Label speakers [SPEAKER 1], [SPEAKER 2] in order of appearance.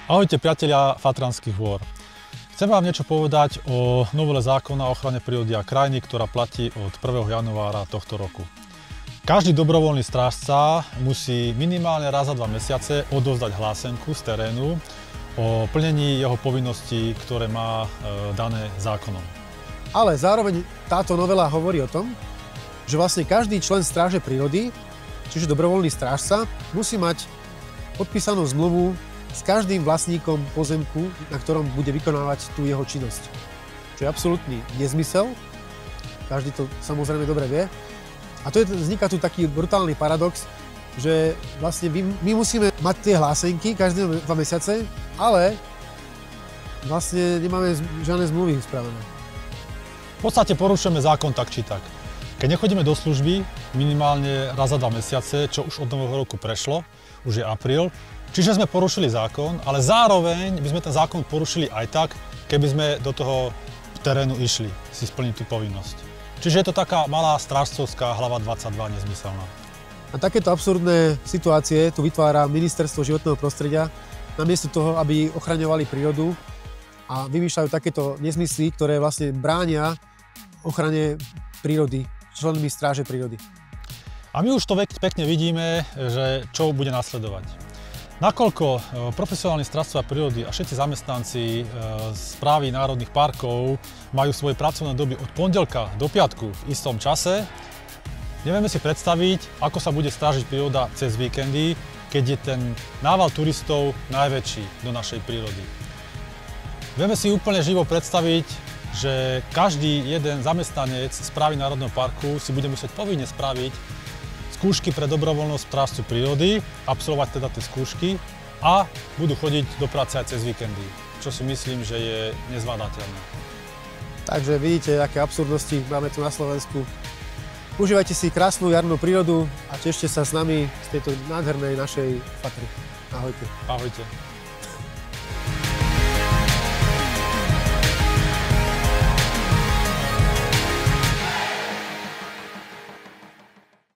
[SPEAKER 1] Ahojte priatelia Fatranských hôr. Chcem vám niečo povedať o novele zákona o ochrane prírody a krajiny, ktorá platí od 1. januára tohto roku. Každý dobrovoľný strážca musí minimálne raz za 2 mesiace odovzdať hlásenku z terénu o plnení jeho povinností, ktoré má dané zákonom.
[SPEAKER 2] Ale zároveň táto novela hovorí o tom, že vlastne každý člen stráže prírody, čiže dobrovoľný strážca, musí mať podpísanú zmluvu s každým vlastníkom pozemku, na ktorom bude vykonávať tú jeho činnosť. Čo je absolútny nezmysel, každý to samozrejme dobre vie. A vzniká tu taký brutálny paradox, že vlastne my musíme mať tie hlásenky každé 2 mesiace, ale vlastne nemáme žiadne zmluvy spravené.
[SPEAKER 1] V podstate porušujeme zákon tak či tak. Keď nechodíme do služby minimálne raz za 2 mesiace, čo už od nového roku prešlo, už je apríl, čiže sme porušili zákon, ale zároveň by sme ten zákon porušili aj tak, keby sme do toho terénu išli si splniť tú povinnosť. Čiže je to taká malá strážcovská hlava 22 nezmyselná.
[SPEAKER 2] A takéto absurdné situácie tu vytvára Ministerstvo životného prostredia namiesto toho, aby ochraňovali prírodu a vymýšľajú takéto nezmysly, ktoré vlastne bránia ochrane prírody, členmi stráže prírody.
[SPEAKER 1] A my už to pekne vidíme, že čo bude nasledovať. Nakoľko profesionálni strážcovia prírody a všetci zamestnanci správy národných parkov majú svoje pracovné doby od pondelka do piatku v istom čase, nevieme si predstaviť, ako sa bude strážiť príroda cez víkendy, keď je ten nával turistov najväčší do našej prírody. Vieme si úplne živo predstaviť, že každý jeden zamestnanec správy národného parku si bude musieť povinne spraviť skúšky pre dobrovoľnú strážcu prírody, absolvovať teda tie skúšky a budú chodiť do práce aj cez víkendy, čo si myslím, že je nezvládateľné.
[SPEAKER 2] Takže vidíte, aké absurdnosti máme tu na Slovensku. Užívajte si krásnu jarnú prírodu a tešte sa s nami z tejto nádhernej našej Fatry. Ahojte.
[SPEAKER 1] Ahojte.